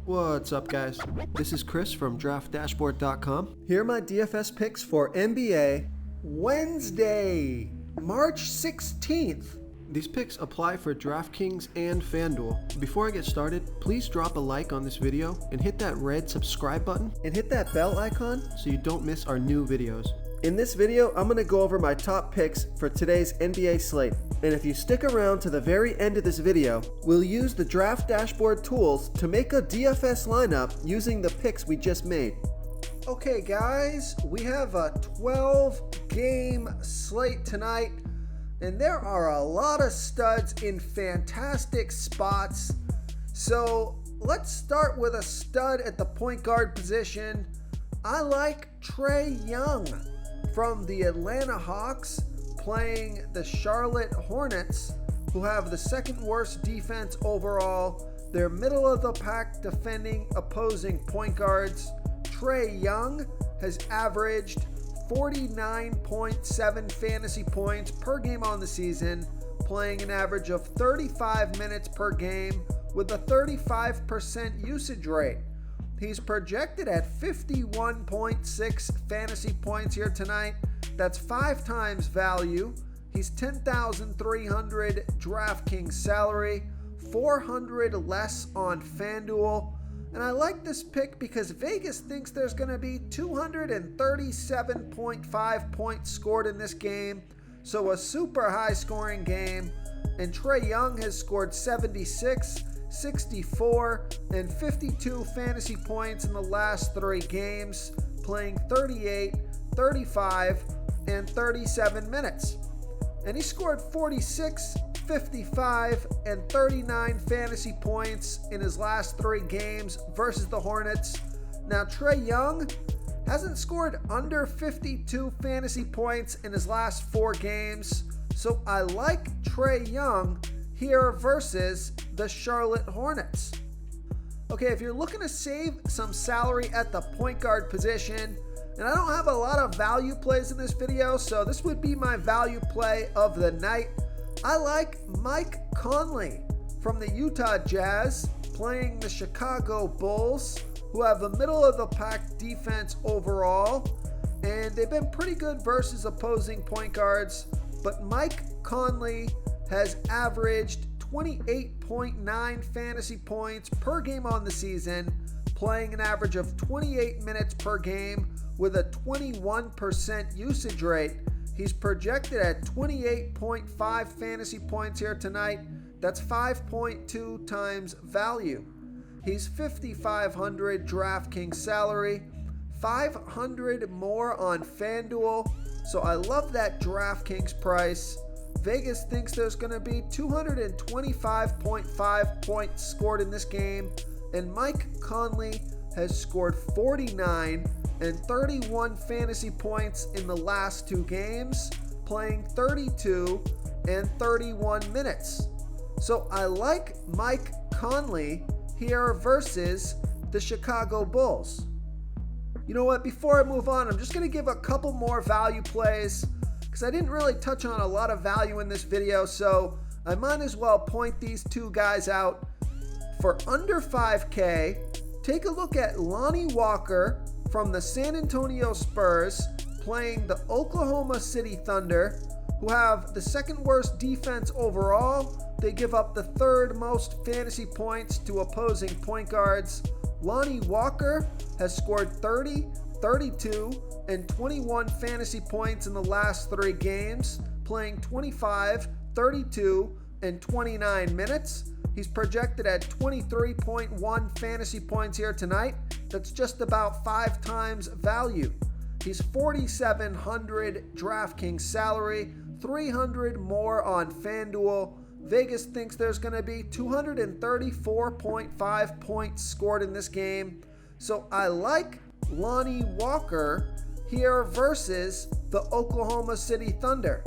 What's up, guys? This is Chris from DraftDashboard.com. Here are my DFS picks for NBA Wednesday, March 16th. These picks apply for DraftKings and FanDuel. Before I get started, please drop a like on this video and hit that red subscribe button and hit that bell icon so you don't miss our new videos. In this video, I'm going to go over my top picks for today's NBA slate. And if you stick around to the very end of this video, we'll use the Draft Dashboard tools to make a DFS lineup using the picks we just made. Okay guys, we have a 12-game slate tonight, and there are a lot of studs in fantastic spots. So let's start with a stud at the point guard position. I like Trae Young from the Atlanta Hawks playing the Charlotte Hornets, who have the second worst defense overall. They're middle of the pack defending opposing point guards. Trae Young has averaged 49.7 fantasy points per game on the season, playing an average of 35 minutes per game with a 35% usage rate. He's projected at 51.6 fantasy points here tonight. That's 5 times value. He's 10,300 DraftKings salary, 400 less on FanDuel. And I like this pick because Vegas thinks there's going to be 237.5 points scored in this game. So a super high scoring game. And Trae Young has scored 76, 64, and 52 fantasy points in the last 3 games, playing 38, 35, and 37 minutes. And he scored 46, 55, and 39 fantasy points in his last 3 games versus the Hornets. Now, Trae Young hasn't scored under 52 fantasy points in his last 4 games, so I like Trae Young here versus the Charlotte Hornets. Okay, if you're looking to save some salary at the point guard position, and I don't have a lot of value plays in this video, so this would be my value play of the night. I like Mike Conley from the Utah Jazz playing the Chicago Bulls, who have a middle of the pack defense overall, and they've been pretty good versus opposing point guards, but Mike Conley has averaged 28.9 fantasy points per game on the season, playing an average of 28 minutes per game with a 21% usage rate. He's projected at 28.5 fantasy points here tonight. That's 5.2 times value. He's 5,500 DraftKings salary, 500 more on FanDuel. So I love that DraftKings price. Vegas thinks there's going to be 225.5 points scored in this game, and Mike Conley has scored 49 and 31 fantasy points in the last 2 games, playing 32 and 31 minutes. So I like Mike Conley here versus the Chicago Bulls. You know what, before I move on, I'm just going to give a couple more value plays because I didn't really touch on a lot of value in this video, so I might as well point these 2 guys out. For under 5K, take a look at Lonnie Walker from the San Antonio Spurs playing the Oklahoma City Thunder, who have the second worst defense overall. They give up the 3rd most fantasy points to opposing point guards. Lonnie Walker has scored 30, 32, and 21 fantasy points in the last 3 games, playing 25, 32, and 29 minutes. He's projected at 23.1 fantasy points here tonight. That's just about 5 times value. He's 4,700 DraftKings salary, 300 more on FanDuel. Vegas thinks there's going to be 234.5 points scored in this game. So I like Lonnie Walker here versus the Oklahoma City Thunder.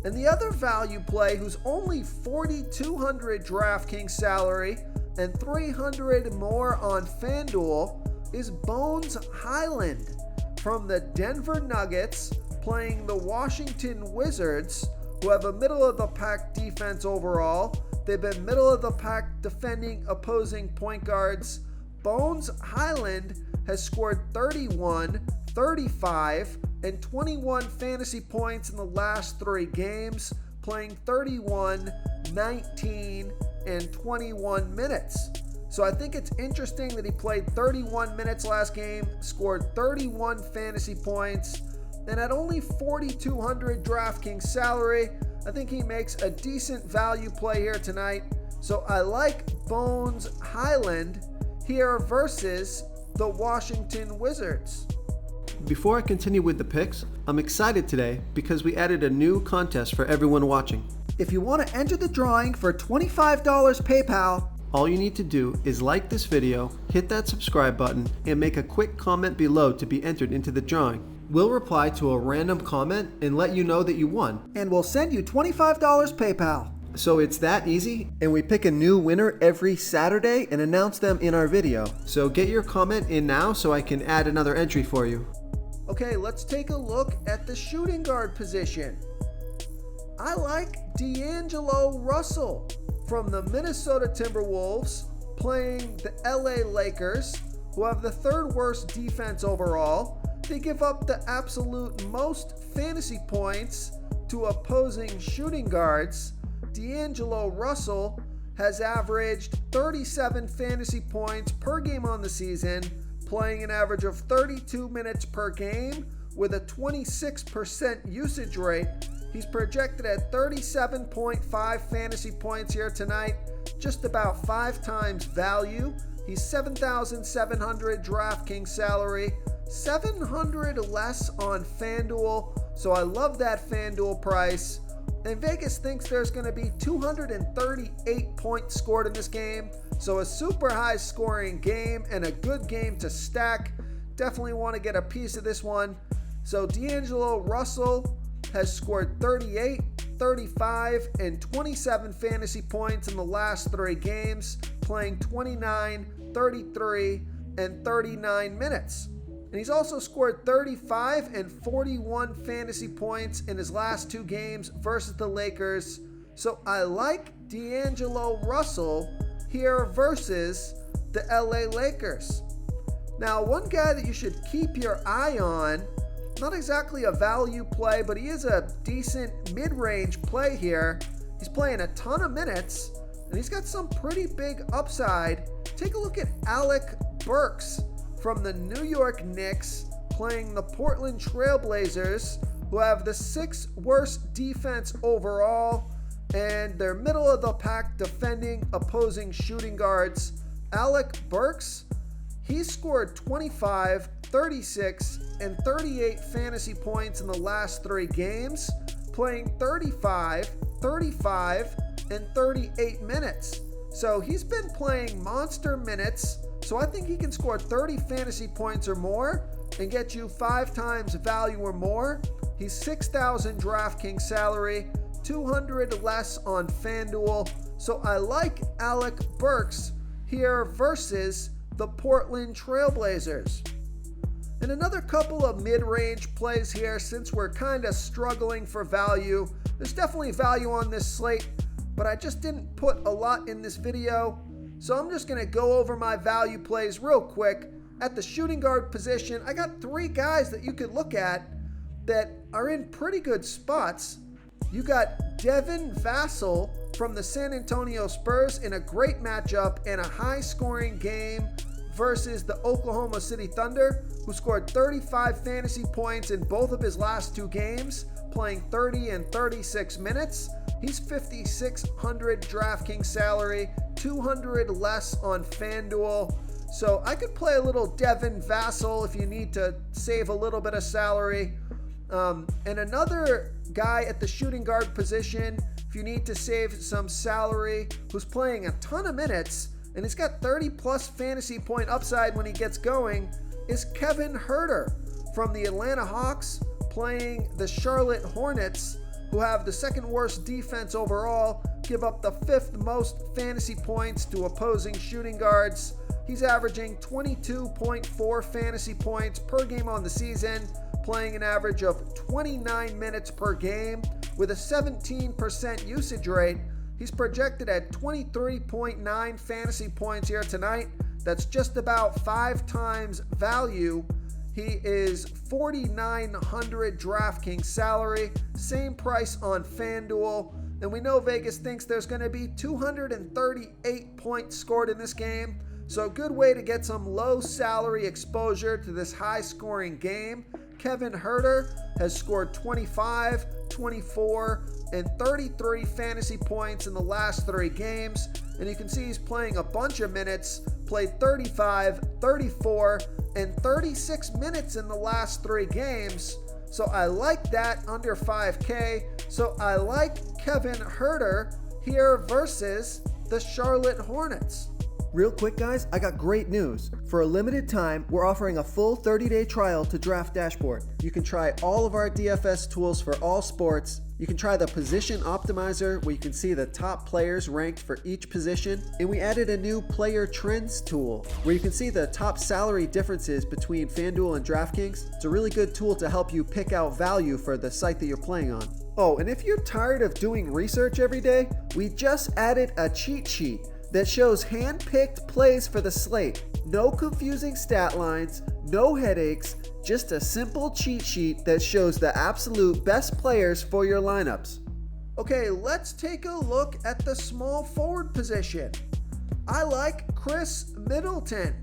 And the other value play, who's only 4,200 DraftKings salary and 300 more on FanDuel, is Bones Highland from the Denver Nuggets playing the Washington Wizards, who have a middle-of-the-pack defense overall. They've been middle-of-the-pack defending opposing point guards. Bones Highland has scored 31, 35, and 21 fantasy points in the last 3 games, playing 31, 19, and 21 minutes. So I think it's interesting that he played 31 minutes last game, scored 31 fantasy points, and at only $4,200 DraftKings salary, I think he makes a decent value play here tonight. So I like Bones Highland here versus the Washington Wizards. Before I continue with the picks, I'm excited today because we added a new contest for everyone watching. If you want to enter the drawing for $25 PayPal, all you need to do is like this video, hit that subscribe button, and make a quick comment below to be entered into the drawing. We'll reply to a random comment and let you know that you won. And we'll send you $25 PayPal. So it's that easy, and we pick a new winner every Saturday and announce them in our video. So get your comment in now so I can add another entry for you. Okay, let's take a look at the shooting guard position. I like D'Angelo Russell from the Minnesota Timberwolves playing the LA Lakers, who have the 3rd worst defense overall. They give up the absolute most fantasy points to opposing shooting guards. D'Angelo Russell has averaged 37 fantasy points per game on the season, playing an average of 32 minutes per game with a 26% usage rate. He's projected at 37.5 fantasy points here tonight, just about 5 times value. He's $7,700 DraftKings salary, $700 less on FanDuel, so I love that FanDuel price. And Vegas thinks there's going to be 238 points scored in this game, so a super high scoring game and a good game to stack. Definitely want to get a piece of this one. So D'Angelo Russell has scored 38, 35, and 27 fantasy points in the last 3 games, playing 29, 33, and 39 minutes. And he's also scored 35 and 41 fantasy points in his last 2 games versus the Lakers. So I like D'Angelo Russell here versus the LA Lakers. Now, one guy that you should keep your eye on, not exactly a value play, but he is a decent mid-range play here. He's playing a ton of minutes, and he's got some pretty big upside. Take a look at Alec Burks from the New York Knicks playing the Portland Trailblazers, who have the 6th worst defense overall, and they're middle of the pack defending opposing shooting guards. Alec Burks, he scored 25, 36, and 38 fantasy points in the last 3 games, playing 35, 35, and 38 minutes. So he's been playing monster minutes, so I think he can score 30 fantasy points or more and get you 5 times value or more. He's $6,000 DraftKings salary, $200 less on FanDuel. So I like Alec Burks here versus the Portland Trailblazers. And another couple of mid-range plays here since we're kind of struggling for value. There's definitely value on this slate, but I just didn't put a lot in this video. So I'm just going to go over my value plays real quick. At the shooting guard position, I got 3 guys that you could look at that are in pretty good spots. You got Devin Vassell from the San Antonio Spurs in a great matchup and a high-scoring game versus the Oklahoma City Thunder, who scored 35 fantasy points in both of his last 2 games, playing 30 and 36 minutes. He's $5,600 DraftKings salary, $200 less on FanDuel. So I could play a little Devin Vassell if you need to save a little bit of salary. And another guy at the shooting guard position, if you need to save some salary, who's playing a ton of minutes, and he's got 30 plus fantasy point upside when he gets going, is Kevin Herter from the Atlanta Hawks playing the Charlotte Hornets, who have the 2nd worst defense overall, give up the 5th most fantasy points to opposing shooting guards. He's averaging 22.4 fantasy points per game on the season, playing an average of 29 minutes per game with a 17% usage rate. He's projected at 23.9 fantasy points here tonight, That's just about 5 times value. He is $4,900 DraftKings salary, same price on FanDuel. And we know Vegas thinks there's going to be 238 points scored in this game. So a good way to get some low salary exposure to this high scoring game. Kevin Herter has scored 25, 24, and 33 fantasy points in the last 3 games. And you can see he's playing a bunch of minutes, played 35, 34, and 36 minutes in the last 3 games. So I like that under 5K. So I like Kevin Herter here versus the Charlotte Hornets. Real quick, guys, I got great news. For a limited time, we're offering a full 30-day trial to Draft Dashboard. You can try all of our DFS tools for all sports. You can try the Position Optimizer, where you can see the top players ranked for each position. And we added a new Player Trends tool, where you can see the top salary differences between FanDuel and DraftKings. It's a really good tool to help you pick out value for the site that you're playing on. Oh, and if you're tired of doing research every day, we just added a cheat sheet that shows hand-picked plays for the slate. No confusing stat lines, no headaches, just a simple cheat sheet that shows the absolute best players for your lineups. Okay, let's take a look at the small forward position. I like Chris Middleton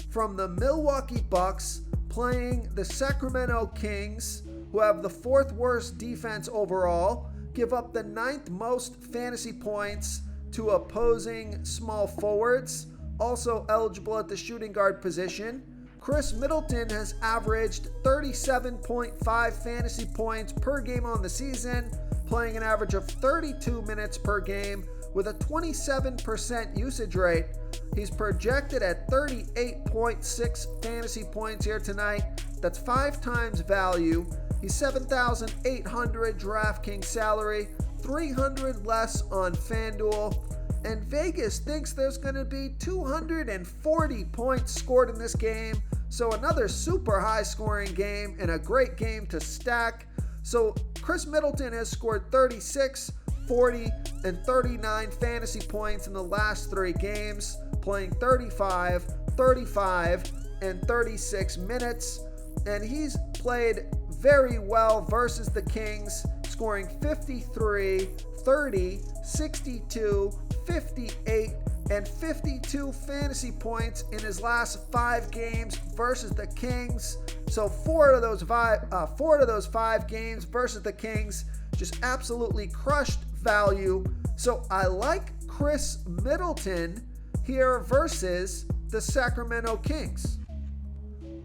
from the Milwaukee Bucks playing the Sacramento Kings, who have the 4th worst defense overall, give up the 9th most fantasy points to opposing small forwards, also eligible at the shooting guard position. Chris Middleton has averaged 37.5 fantasy points per game on the season, playing an average of 32 minutes per game with a 27% usage rate. He's projected at 38.6 fantasy points here tonight. That's 5 times value. He's $7,800 DraftKings salary, 300 less on FanDuel. And Vegas thinks there's going to be 240 points scored in this game. So another super high scoring game and a great game to stack. So Chris Middleton has scored 36, 40, and 39 fantasy points in the last 3 games, playing 35, 35, and 36 minutes. And he's played very well versus the Kings, scoring 53, 30, 62, 58, and 52 fantasy points in his last 5 games versus the Kings. So 4 of those 5 games versus the Kings just absolutely crushed value. So I like Chris Middleton here versus the Sacramento Kings.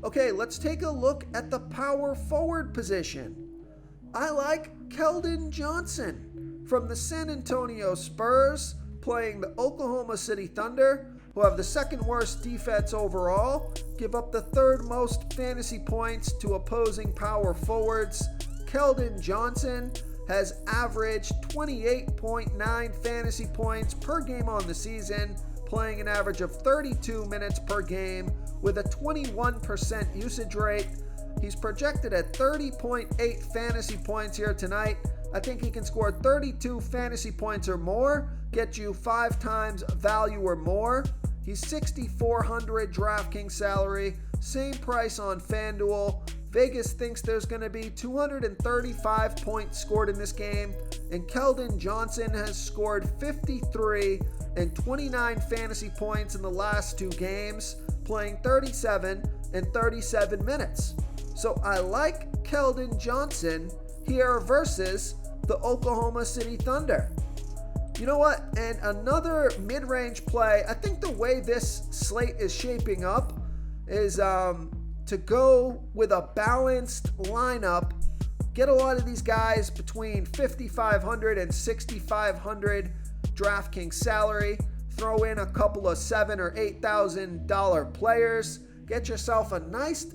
Okay, let's take a look at the power forward position. I like Kelden Johnson from the San Antonio Spurs playing the Oklahoma City Thunder, who have the 2nd worst defense overall, give up the 3rd most fantasy points to opposing power forwards. Kelden Johnson has averaged 28.9 fantasy points per game on the season, playing an average of 32 minutes per game with a 21% usage rate. He's projected at 30.8 fantasy points here tonight. I think he can score 32 fantasy points or more, get you 5 times value or more. He's $6,400 DraftKings salary, same price on FanDuel. Vegas thinks there's going to be 235 points scored in this game, and Kelden Johnson has scored 53 and 29 fantasy points in the last 2 games, playing 37 and 37 minutes. So I like Kelden Johnson here versus the Oklahoma City Thunder. You know what? And another mid-range play, I think the way this slate is shaping up is to go with a balanced lineup, get a lot of these guys between $5,500 and $6,500 DraftKings salary, throw in a couple of $7,000 or $8,000 players, get yourself a nice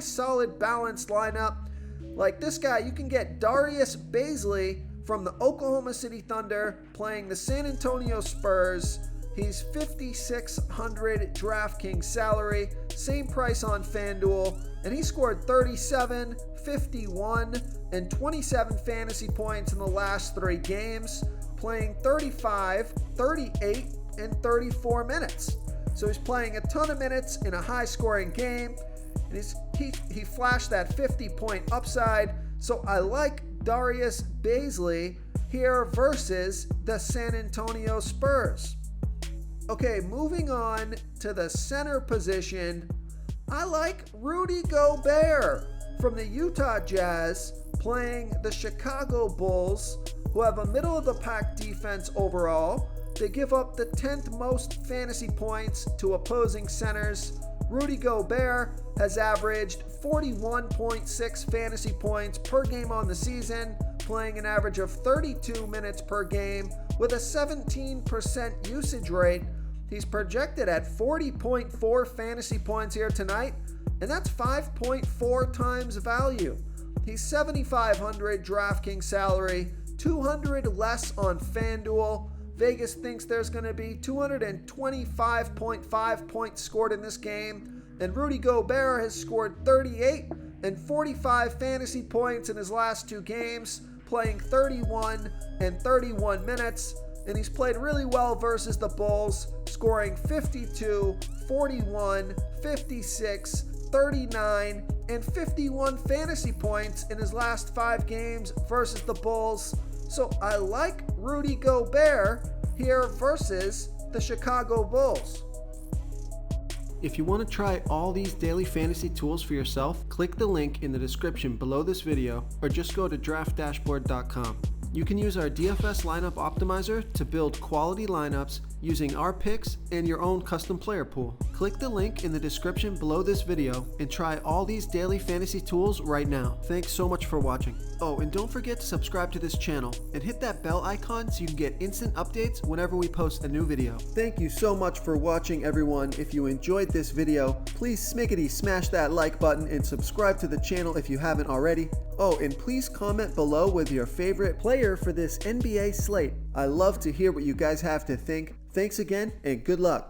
solid balanced lineup. Like this guy, you can get Darius Bazley from the Oklahoma City Thunder playing the San Antonio Spurs. He's $5,600 DraftKings salary, same price on FanDuel, and he scored 37, 51, and 27 fantasy points in the last 3 games, playing 35, 38, and 34 minutes. So he's playing a ton of minutes in a high-scoring game, and he flashed that 50-point upside. So I like Darius Bazley here versus the San Antonio Spurs. Okay, moving on to the center position, I like Rudy Gobert from the Utah Jazz playing the Chicago Bulls, who have a middle-of-the-pack defense overall. They give up the 10th most fantasy points to opposing centers. Rudy Gobert has averaged 41.6 fantasy points per game on the season, playing an average of 32 minutes per game with a 17% usage rate. He's projected at 40.4 fantasy points here tonight, and that's 5.4 times value. He's $7,500 DraftKings salary, $200 less on FanDuel. Vegas thinks there's going to be 225.5 points scored in this game, and Rudy Gobert has scored 38 and 45 fantasy points in his last two games, playing 31 and 31 minutes, and he's played really well versus the Bulls, scoring 52, 41, 56, 39, and 51 fantasy points in his last 5 games versus the Bulls. So I like Rudy Gobert here versus the Chicago Bulls. If you want to try all these daily fantasy tools for yourself, click the link in the description below this video or just go to draftdashboard.com. You can use our DFS lineup optimizer to build quality lineups using our picks and your own custom player pool. Click the link in the description below this video and try all these daily fantasy tools right now. Thanks so much for watching. Oh, and don't forget to subscribe to this channel and hit that bell icon so you can get instant updates whenever we post a new video. Thank you so much for watching, everyone. If you enjoyed this video, please smickety smash that like button and subscribe to the channel if you haven't already. Oh, and please comment below with your favorite player for this NBA slate. I love to hear what you guys have to think. Thanks again, and good luck.